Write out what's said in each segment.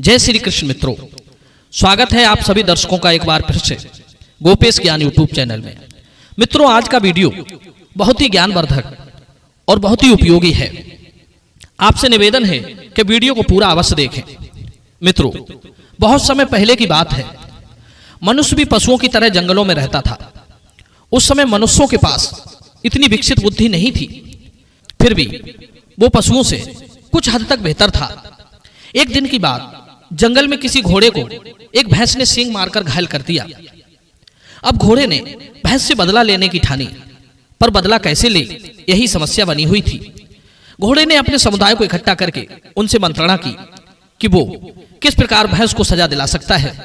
जय श्री कृष्ण मित्रों, स्वागत है आप सभी दर्शकों का एक बार फिर से गोपेश ज्ञान यूट्यूब चैनल में। मित्रों, आज का वीडियो बहुत ही ज्ञानवर्धक और बहुत ही उपयोगी है। आपसे निवेदन है कि वीडियो को पूरा अवश्य देखें। मित्रों, बहुत समय पहले की बात है, मनुष्य भी पशुओं की तरह जंगलों में रहता था। उस समय मनुष्यों के पास इतनी विकसित बुद्धि नहीं थी, फिर भी वो पशुओं से कुछ हद तक बेहतर था। एक दिन की बात, जंगल में किसी घोड़े को एक भैंस ने सींग मारकर घायल कर दिया। अब घोड़े ने भैंस से बदला लेने की ठानी, पर बदला कैसे ले, यही समस्या बनी हुई थी। घोड़े ने अपने समुदाय को इकट्ठा करके उनसे मंत्रणा की कि वो किस प्रकार भैंस को सजा दिला सकता है।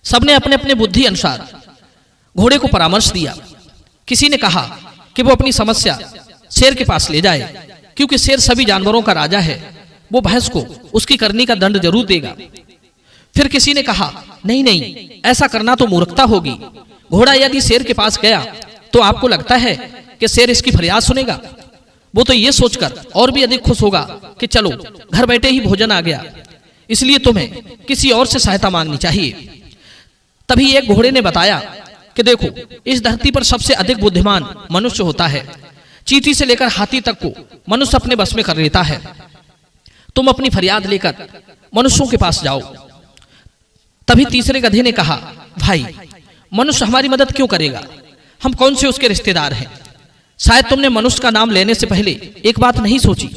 सबने अपने अपने बुद्धि अनुसार घोड़े को परामर्श दिया। किसी ने कहा कि वो अपनी समस्या शेर के पास ले जाए, क्योंकि शेर सभी जानवरों का राजा है, वो भैंस को उसकी करनी का दंड जरूर देगा। फिर किसी ने कहा, नहीं नहीं, ऐसा करना तो मूर्खता होगी। घोड़ा यदि शेर के पास गया तो आपको लगता है कि शेर इसकी फरियाद सुनेगा? वो तो ये सोचकर और भी अधिक खुश होगा कि चलो घर बैठे ही भोजन आ गया, इसलिए तुम्हें किसी और से सहायता मांगनी चाहिए। तभी एक घोड़े ने बताया कि देखो, इस धरती पर सबसे अधिक बुद्धिमान मनुष्य होता है। चींटी से लेकर हाथी तक को मनुष्य अपने बस में कर लेता है। तुम अपनी फरियाद लेकर मनुष्यों के पास जाओ। तभी तीसरे गधे ने कहा, भाई, मनुष्य हमारी मदद क्यों करेगा? हम कौन से उसके रिश्तेदार हैं? शायद तुमने मनुष्य का नाम लेने से पहले एक बात नहीं सोची।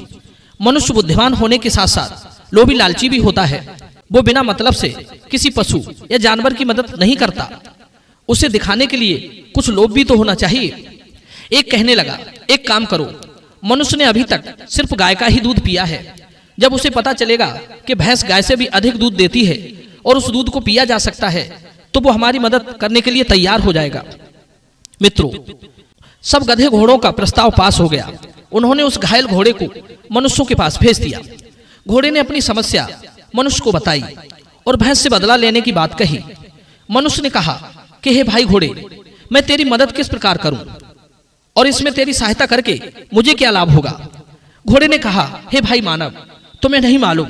मनुष्य बुद्धिमान होने के साथ साथ लोभी लालची भी होता है। वो बिना मतलब से किसी पशु या जानवर की मदद नहीं करता। उसे दिखाने के लिए कुछ लोभ भी तो होना चाहिए। एक कहने लगा, एक काम करो, मनुष्य ने अभी तक सिर्फ गाय का ही दूध पिया है। जब उसे पता चलेगा कि भैंस गाय से भी अधिक दूध देती है और उस दूध को पिया जा सकता है, तो वो हमारी मदद करने के लिए तैयार हो जाएगा। मित्रों, सब गधे घोड़ों का प्रस्ताव पास हो गया। उन्होंने उस घायल घोड़े को मनुष्यों के पास भेज दिया। घोड़े ने अपनी समस्या मनुष्य को बताई और भैंस से बदला लेने की बात कही। मनुष्य ने कहा कि हे भाई घोड़े, मैं तेरी मदद किस प्रकार करूं और इसमें तेरी सहायता करके मुझे क्या लाभ होगा? घोड़े ने कहा, हे भाई मानव, तुम्हें नहीं मालूम,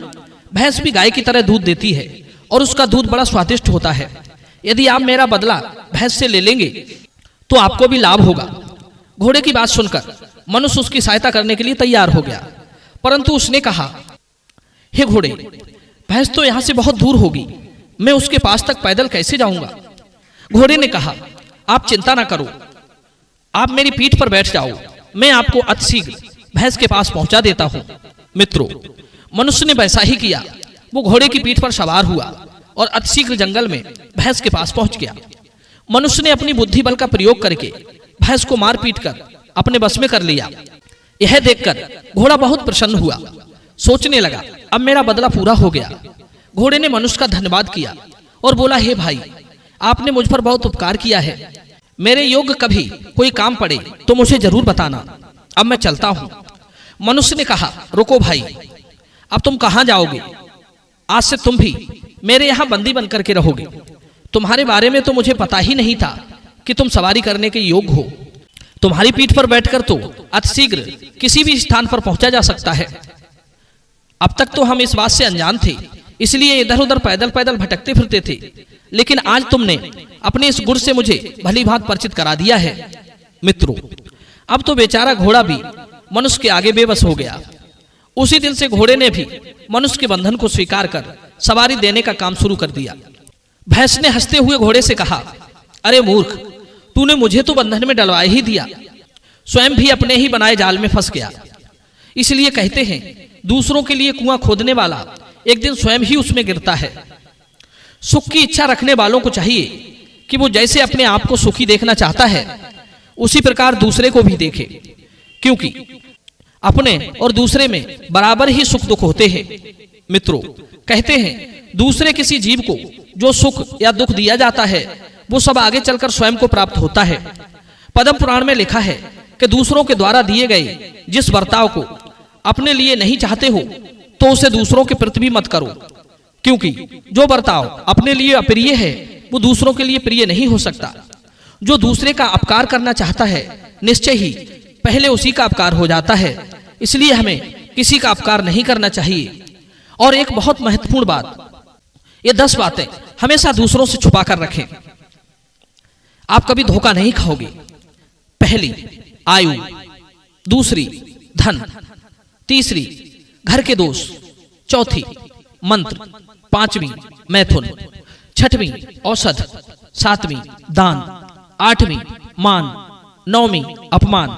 भैंस भी गाय की तरह दूध देती है और उसका दूध बड़ा स्वादिष्ट होता है। यदि आप मेरा बदला भैंस से ले लेंगे तो आपको भी लाभ होगा। घोड़े की बात सुनकर मनुष्य उसकी सहायता करने के लिए तैयार हो गया, परंतु उसने कहा, हे घोड़े, भैंस तो यहां से बहुत दूर होगी, मैं उसके पास तक पैदल कैसे जाऊंगा? घोड़े ने कहा, आप चिंता ना करो, आप मेरी पीठ पर बैठ जाओ, मैं आपको अतिशीघ्र भैंस के पास पहुंचा देता हूं। मित्रों, मनुष्य ने वैसा ही किया। वो घोड़े की पीठ पर सवार हुआ और अतिशीघ्र जंगल में भैंस के पास पहुंच गया। मनुष्य ने अपनी बुद्धि बल का प्रयोग करके भैंस को मार पीट कर अपने बस में कर लिया। यह देखकर घोड़ा बहुत प्रसन्न हुआ। सोचने लगा, अब मेरा बदला पूरा हो गया। घोड़े ने मनुष्य का धन्यवाद किया और बोला, हे भाई, आपने मुझ पर बहुत उपकार किया है। मेरे योग्य कभी कोई काम पड़े तो मुझे जरूर बताना। अब मैं चलता हूं। मनुष्य ने कहा, रुको भाई, अब तुम कहां जाओगे? आज से तुम भी मेरे यहां बंदी बन करके रहोगे। तुम्हारे बारे में तो मुझे पता ही नहीं था कि तुम सवारी करने के योग्य हो। तुम्हारी पीठ पर बैठकर तो अतिशीघ्र किसी भी स्थान पर पहुंचा जा सकता है। अब तक तो हम इस बात से अनजान थे, इसलिए इधर उधर पैदल पैदल भटकते फिरते थे, लेकिन आज तुमने अपने इस गुण से मुझे भली भांति परिचित करा दिया है। मित्रों, अब तो बेचारा घोड़ा भी मनुष्य के आगे बेबस हो गया। उसी दिन से घोड़े ने भी मनुष्य के बंधन को स्वीकार कर सवारी देने का काम शुरू कर दिया। भैंस ने हंसते हुए घोड़े से कहा, अरे मूर्ख, तूने मुझे तो बंधन में डलवा ही दिया, स्वयं भी अपने ही बनाए जाल में फंस गया। इसलिए कहते हैं, दूसरों के लिए कुआं खोदने वाला एक दिन स्वयं ही उसमें गिरता है। सुख की इच्छा रखने वालों को चाहिए कि वो जैसे अपने आप को सुखी देखना चाहता है, उसी प्रकार दूसरे को भी देखे, क्योंकि अपने और दूसरे में बराबर ही सुख दुख होते हैं। मित्रों, कहते हैं, दूसरे किसी जीव को जो सुख या दुख दिया जाता है, वो सब आगे चलकर स्वयं को प्राप्त होता है। पद्म पुराण में लिखा है कि दूसरों के द्वारा दिए गए जिस बर्ताव को अपने लिए नहीं चाहते हो, तो उसे दूसरों के प्रति भी मत करो, क्योंकि जो बर्ताव अपने लिए अप्रिय है, वो दूसरों के लिए प्रिय नहीं हो सकता। जो दूसरे का अपकार करना चाहता है, निश्चय ही पहले उसी का अपकार हो जाता है। इसलिए हमें किसी का अपकार नहीं करना चाहिए और एक बहुत महत्वपूर्ण बात, ये 10 बातें हमेशा दूसरों से छुपा कर रखें, आप कभी धोखा नहीं खाओगे। पहली, आयु। दूसरी, धन। तीसरी, घर के दोष। चौथी, मंत्र। पांचवी, मैथुन। छठवीं, औषध। सातवीं, दान। आठवीं, मान। नौवीं, अपमान।